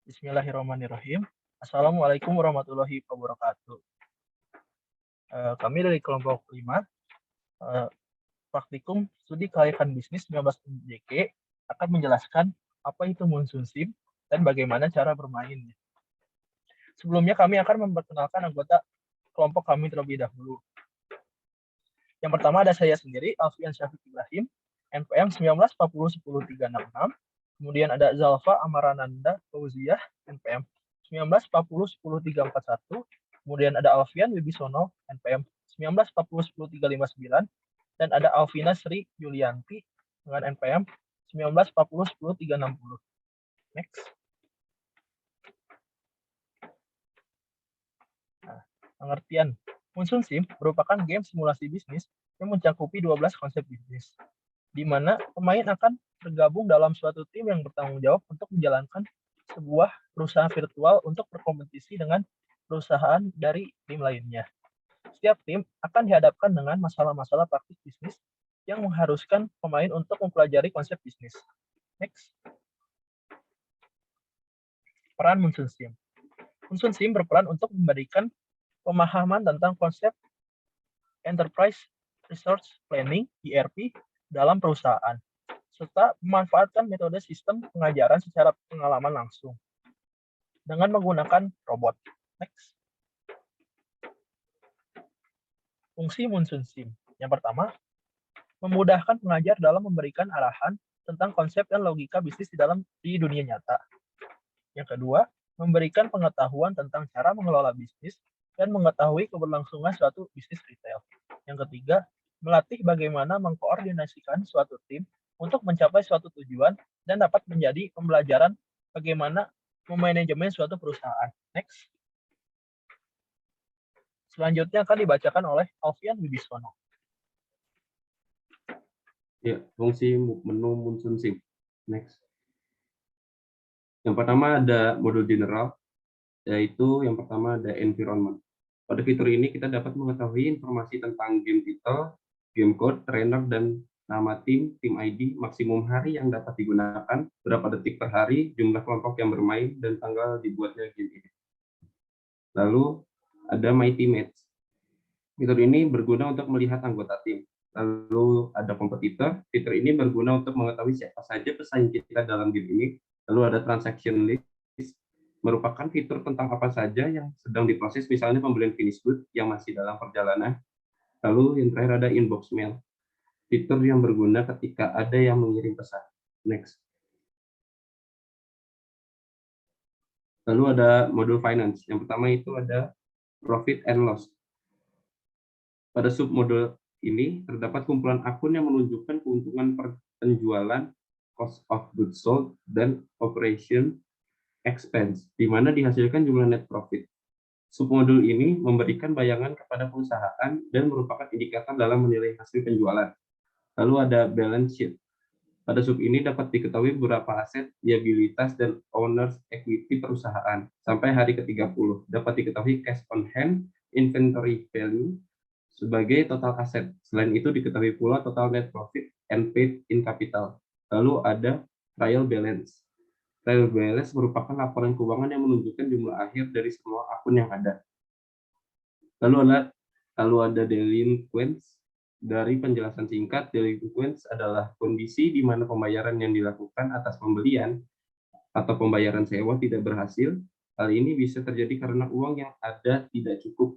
Bismillahirrahmanirrahim. Assalamualaikum warahmatullahi wabarakatuh. Kami dari kelompok 5, praktikum studi kelayakan bisnis 19 JK akan menjelaskan apa itu monsoon sim dan bagaimana cara bermainnya. Sebelumnya kami akan memperkenalkan anggota kelompok kami terlebih dahulu. Yang pertama ada saya sendiri, Alfian Syafiq Ibrahim, NPM 19401036. Kemudian ada Zalfa Amarananda Fauziah, NPM 19401031. Kemudian ada Alfian Wibisono, NPM 19401039. Dan ada Alvina Sri Yulianti dengan NPM 19401060. Next. Nah, pengertian. Monsoon Sim merupakan game simulasi bisnis yang mencakupi 12 konsep bisnis, di mana pemain akan tergabung dalam suatu tim yang bertanggung jawab untuk menjalankan sebuah perusahaan virtual untuk berkompetisi dengan perusahaan dari tim lainnya. Setiap tim akan dihadapkan dengan masalah-masalah praktik bisnis yang mengharuskan pemain untuk mempelajari konsep bisnis. Next. Peran Monsoon Sim. Monsoon Sim berperan untuk memberikan pemahaman tentang konsep Enterprise Resource Planning (ERP) dalam perusahaan, serta memanfaatkan metode sistem pengajaran secara pengalaman langsung dengan menggunakan robot. Next. Fungsi Monsoon Sim. Yang pertama, memudahkan pengajar dalam memberikan arahan tentang konsep dan logika bisnis di dunia nyata. Yang kedua, memberikan pengetahuan tentang cara mengelola bisnis dan mengetahui keberlangsungan suatu bisnis retail. Yang ketiga, melatih bagaimana mengkoordinasikan suatu tim untuk mencapai suatu tujuan dan dapat menjadi pembelajaran bagaimana memanajemen suatu perusahaan. Next. Selanjutnya akan dibacakan oleh Alfian Wibisono. Ya, fungsi menu Monsoon Sim. Next. Yang pertama ada modul general, yaitu yang pertama ada environment. Pada fitur ini kita dapat mengetahui informasi tentang game title, game code, trainer, dan nama tim ID, maksimum hari yang dapat digunakan, berapa detik per hari, jumlah kelompok yang bermain, dan tanggal dibuatnya game ini. Lalu ada My Teammates. Fitur ini berguna untuk melihat anggota tim. Lalu ada kompetitor. Fitur ini berguna untuk mengetahui siapa saja pesaing kita dalam game ini. Lalu ada transaction list, merupakan fitur tentang apa saja yang sedang diproses, misalnya pembelian finish good yang masih dalam perjalanan. Lalu yang terakhir ada inbox mail, fitur yang berguna ketika ada yang mengirim pesan. Next. Lalu ada modul finance. Yang pertama itu ada profit and loss. Pada submodul ini terdapat kumpulan akun yang menunjukkan keuntungan penjualan, cost of goods sold, dan operation expense, di mana dihasilkan jumlah net profit. Submodul ini memberikan bayangan kepada perusahaan dan merupakan indikator dalam menilai hasil penjualan. Lalu ada balance sheet. Pada sub ini dapat diketahui beberapa aset, liabilitas, dan owner's equity perusahaan. Sampai hari ke-30 dapat diketahui cash on hand, inventory value, sebagai total aset. Selain itu diketahui pula total net profit and paid in capital. Lalu ada trial balance. Trial balance merupakan laporan keuangan yang menunjukkan jumlah akhir dari semua akun yang ada. Lalu ada delinquents. Dari penjelasan singkat, delinquents adalah kondisi di mana pembayaran yang dilakukan atas pembelian atau pembayaran sewa tidak berhasil. Hal ini bisa terjadi karena uang yang ada tidak cukup.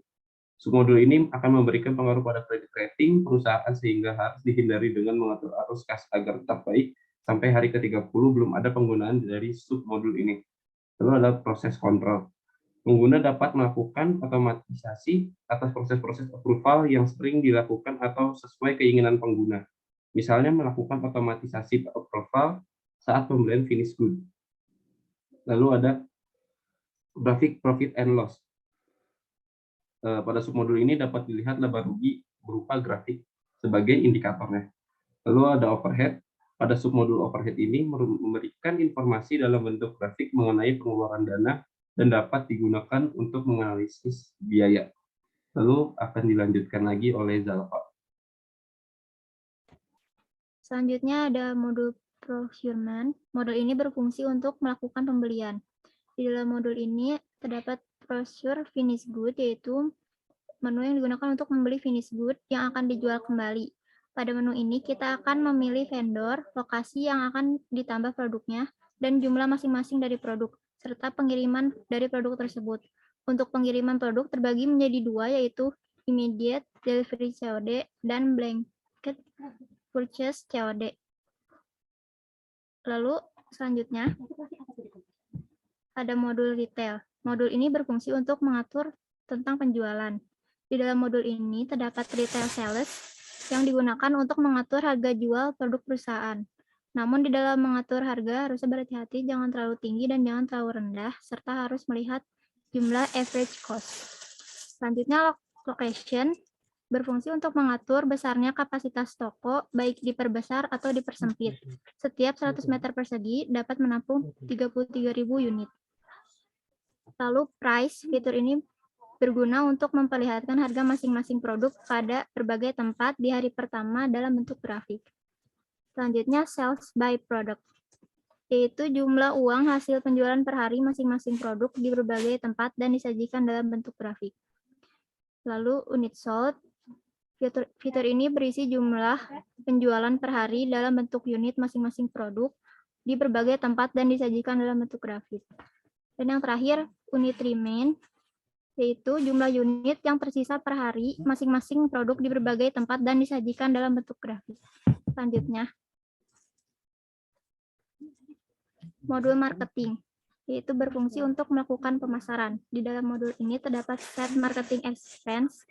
Submodul ini akan memberikan pengaruh pada kredit rating perusahaan sehingga harus dihindari dengan mengatur arus kas agar tetap baik. Sampai hari ke-30 belum ada penggunaan dari submodul ini. Lalu ada proses kontrol. Pengguna dapat melakukan otomatisasi atas proses-proses approval yang sering dilakukan atau sesuai keinginan pengguna. Misalnya melakukan otomatisasi approval saat pembelian finish good. Lalu ada grafik profit and loss. Pada submodul ini dapat dilihat laba rugi berupa grafik sebagai indikatornya. Lalu ada overhead. Pada submodul overhead ini memberikan informasi dalam bentuk grafik mengenai pengeluaran dana dan dapat digunakan untuk menganalisis biaya. Lalu akan dilanjutkan lagi oleh Zalfa. Selanjutnya ada modul procurement. Modul ini berfungsi untuk melakukan pembelian. Di dalam modul ini terdapat brosur finish good, yaitu menu yang digunakan untuk membeli finish good yang akan dijual kembali. Pada menu ini kita akan memilih vendor, lokasi yang akan ditambah produknya, dan jumlah masing-masing dari produk, serta pengiriman dari produk tersebut. Untuk pengiriman produk terbagi menjadi dua, yaitu immediate delivery COD dan blanket purchase COD. Lalu selanjutnya ada modul retail. Modul ini berfungsi untuk mengatur tentang penjualan. Di dalam modul ini terdapat retail sales yang digunakan untuk mengatur harga jual produk perusahaan. Namun di dalam mengatur harga harus berhati-hati, jangan terlalu tinggi dan jangan terlalu rendah, serta harus melihat jumlah average cost. Selanjutnya location berfungsi untuk mengatur besarnya kapasitas toko, baik diperbesar atau dipersempit. Setiap 100 meter persegi dapat menampung 33.000 unit. Lalu price, fitur ini berguna untuk memperlihatkan harga masing-masing produk pada berbagai tempat di hari pertama dalam bentuk grafik. Selanjutnya sales by product, yaitu jumlah uang hasil penjualan per hari masing-masing produk di berbagai tempat dan disajikan dalam bentuk grafik. Lalu unit sold, fitur ini berisi jumlah penjualan per hari dalam bentuk unit masing-masing produk di berbagai tempat dan disajikan dalam bentuk grafik. Dan yang terakhir, unit remain, yaitu jumlah unit yang tersisa per hari masing-masing produk di berbagai tempat dan disajikan dalam bentuk grafik. Selanjutnya, modul marketing, yaitu berfungsi untuk melakukan pemasaran. Di dalam modul ini terdapat set marketing expense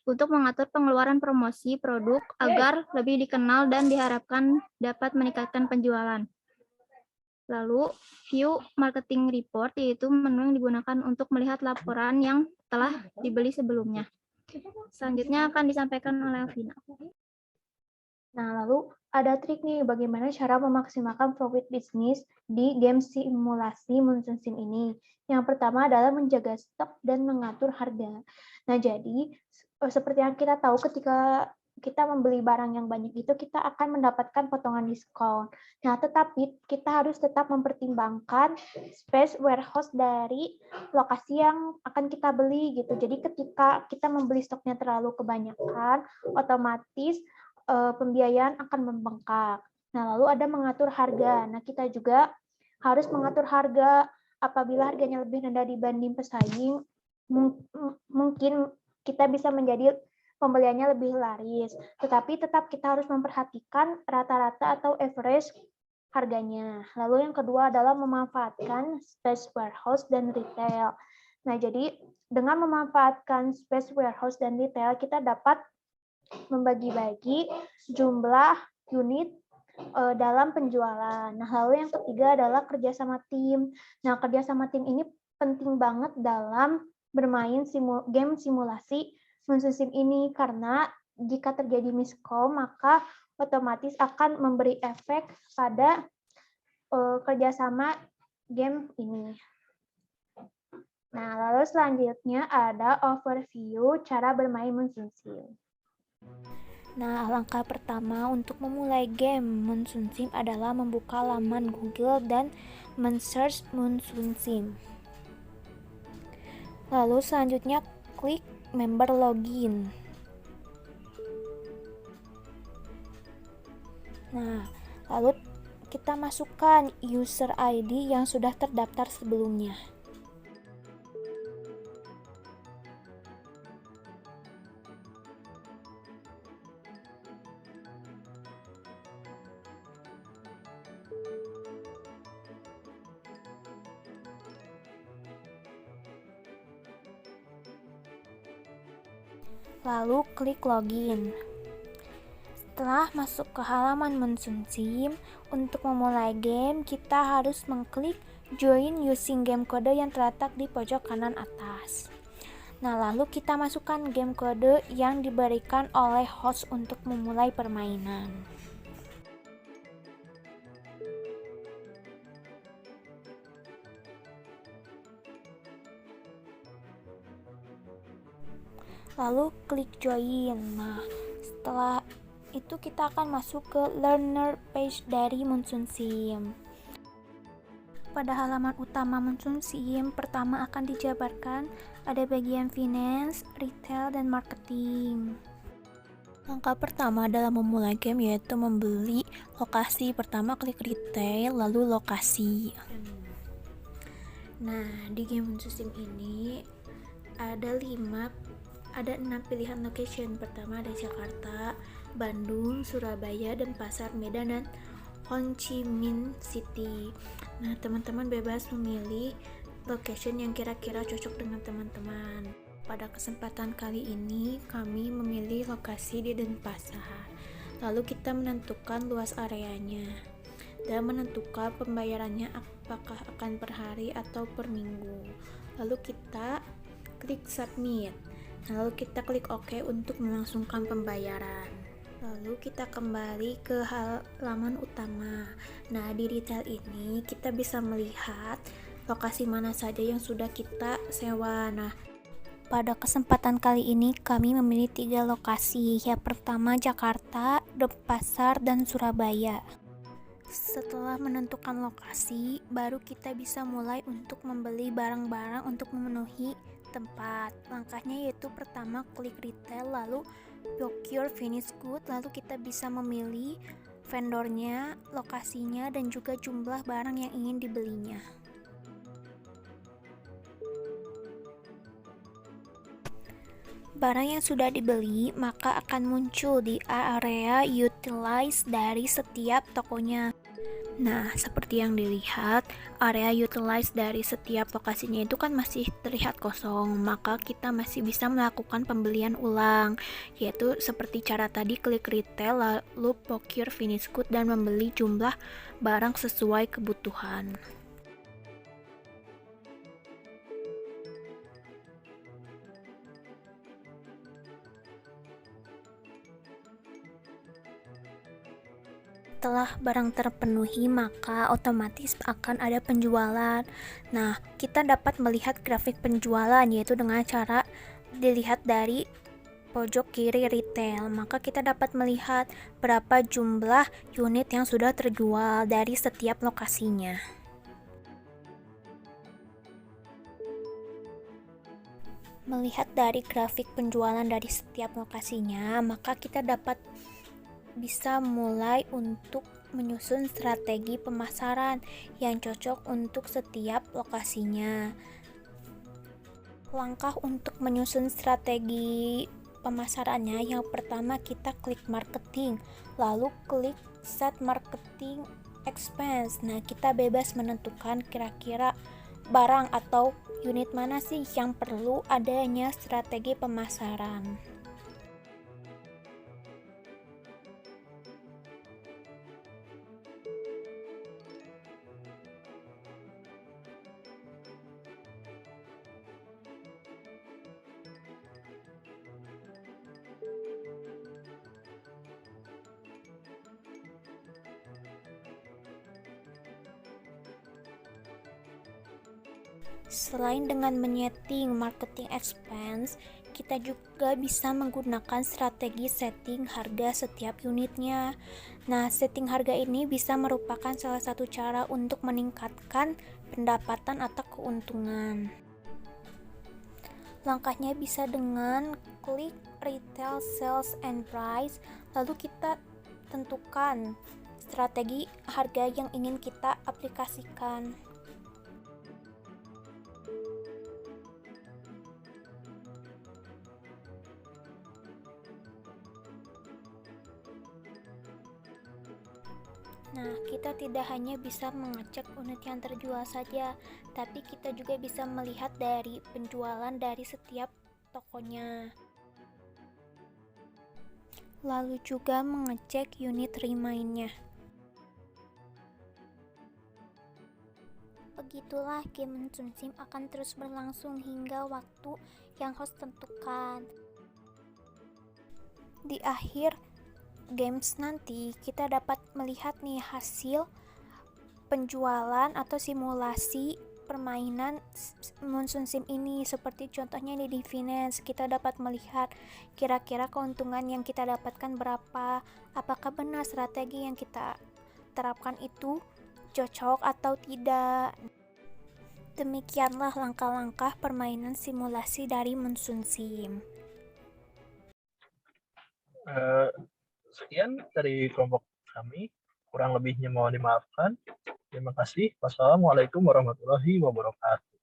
untuk mengatur pengeluaran promosi produk agar lebih dikenal dan diharapkan dapat meningkatkan penjualan. Lalu, view marketing report, yaitu menu yang digunakan untuk melihat laporan yang telah dibeli sebelumnya. Selanjutnya akan disampaikan oleh Alvina. Nah, lalu ada trik nih bagaimana cara memaksimalkan profit bisnis di game simulasi Monsoon Sim ini. Yang pertama adalah menjaga stok dan mengatur harga. Nah, jadi seperti yang kita tahu ketika kita membeli barang yang banyak itu kita akan mendapatkan potongan diskon. Nah, tetapi kita harus tetap mempertimbangkan space warehouse dari lokasi yang akan kita beli gitu. Jadi ketika kita membeli stoknya terlalu kebanyakan, otomatis pembiayaan akan membengkak. Nah, lalu ada mengatur harga. Nah, kita juga harus mengatur harga apabila harganya lebih rendah dibanding pesaing, mungkin kita bisa menjadi pembeliannya lebih laris. Tetapi tetap kita harus memperhatikan rata-rata atau average harganya. Lalu yang kedua adalah memanfaatkan space warehouse dan retail. Nah, jadi dengan memanfaatkan space warehouse dan retail, kita dapat membagi-bagi jumlah unit dalam penjualan. Nah, lalu yang ketiga adalah kerjasama tim. Nah, kerjasama tim ini penting banget dalam bermain game simulasi Monsoon Sim ini, karena jika terjadi miskom, maka otomatis akan memberi efek pada kerjasama game ini. Nah, lalu selanjutnya ada overview cara bermain Monsoon Sim. Nah, langkah pertama untuk memulai game Monsoon Sim adalah membuka laman Google dan men-search Monsoon Sim. Lalu selanjutnya klik member login. Nah, lalu kita masukkan user ID yang sudah terdaftar sebelumnya. Lalu klik login. Setelah masuk ke halaman Monsoon Sim, untuk memulai game kita harus mengklik join using game code yang terletak di pojok kanan atas. Nah, lalu kita masukkan game kode yang diberikan oleh host untuk memulai permainan. Lalu klik join. Nah, setelah itu kita akan masuk ke learner page dari Monsoon Sim. pada halaman utama Monsunsim, pertama akan dijabarkan ada bagian finance, retail, dan marketing. Langkah pertama dalam memulai game yaitu membeli lokasi. Pertama klik retail, lalu lokasi. Nah, di game Monsunsim ini ada 6 pilihan location. Pertama ada Jakarta, Bandung, Surabaya, dan Pasar Medan, dan Ho Chi Minh City. Nah, teman-teman bebas memilih location yang kira-kira cocok dengan teman-teman. Pada kesempatan kali ini, kami memilih lokasi di Denpasar. Lalu kita menentukan luas areanya dan menentukan pembayarannya apakah akan per hari atau per minggu. Lalu kita klik submit. Lalu kita klik OK untuk melangsungkan pembayaran. Lalu kita kembali ke halaman utama. Nah, di retail ini kita bisa melihat lokasi mana saja yang sudah kita sewa. Nah, pada kesempatan kali ini kami memilih 3 lokasi. Yang pertama Jakarta, Denpasar, dan Surabaya. Setelah menentukan lokasi, baru kita bisa mulai untuk membeli barang-barang untuk memenuhi tempat. Langkahnya yaitu pertama klik retail, lalu procure finished good, lalu kita bisa memilih vendornya, lokasinya, dan juga jumlah barang yang ingin dibelinya. Barang yang sudah dibeli maka akan muncul di area utilize dari setiap tokonya. Nah, seperti yang dilihat, area utilize dari setiap lokasinya itu kan masih terlihat kosong, maka kita masih bisa melakukan pembelian ulang, yaitu seperti cara tadi klik retail, lalu procure finished good, dan membeli jumlah barang sesuai kebutuhan. Setelah barang terpenuhi, maka otomatis akan ada penjualan. Nah, kita dapat melihat grafik penjualan, yaitu dengan cara dilihat dari pojok kiri retail. Maka kita dapat melihat berapa jumlah unit yang sudah terjual dari setiap lokasinya. Melihat dari grafik penjualan dari setiap lokasinya, maka kita dapat bisa mulai untuk menyusun strategi pemasaran yang cocok untuk setiap lokasinya. Langkah untuk menyusun strategi pemasarannya, yang pertama kita klik marketing, lalu klik set marketing expense. Nah, kita bebas menentukan kira-kira barang atau unit mana sih yang perlu adanya strategi pemasaran. Selain dengan menyeting marketing expense, kita juga bisa menggunakan strategi setting harga setiap unitnya. Nah, setting harga ini bisa merupakan salah satu cara untuk meningkatkan pendapatan atau keuntungan. Langkahnya bisa dengan klik retail sales and price, lalu kita tentukan strategi harga yang ingin kita aplikasikan. Nah, kita tidak hanya bisa mengecek unit yang terjual saja, tapi kita juga bisa melihat dari penjualan dari setiap tokonya. Lalu juga mengecek unit remainnya. Begitulah game Monsunsim akan terus berlangsung hingga waktu yang host tentukan. Di akhir games nanti kita dapat melihat nih hasil penjualan atau simulasi permainan Monsunsim ini. Seperti contohnya di finance, kita dapat melihat kira-kira keuntungan yang kita dapatkan berapa, apakah benar strategi yang kita terapkan itu cocok atau tidak. Demikianlah langkah-langkah permainan simulasi dari Monsoon Sim. Sekian dari kelompok kami. Kurang lebihnya mohon dimaafkan. Terima kasih. Wassalamualaikum warahmatullahi wabarakatuh.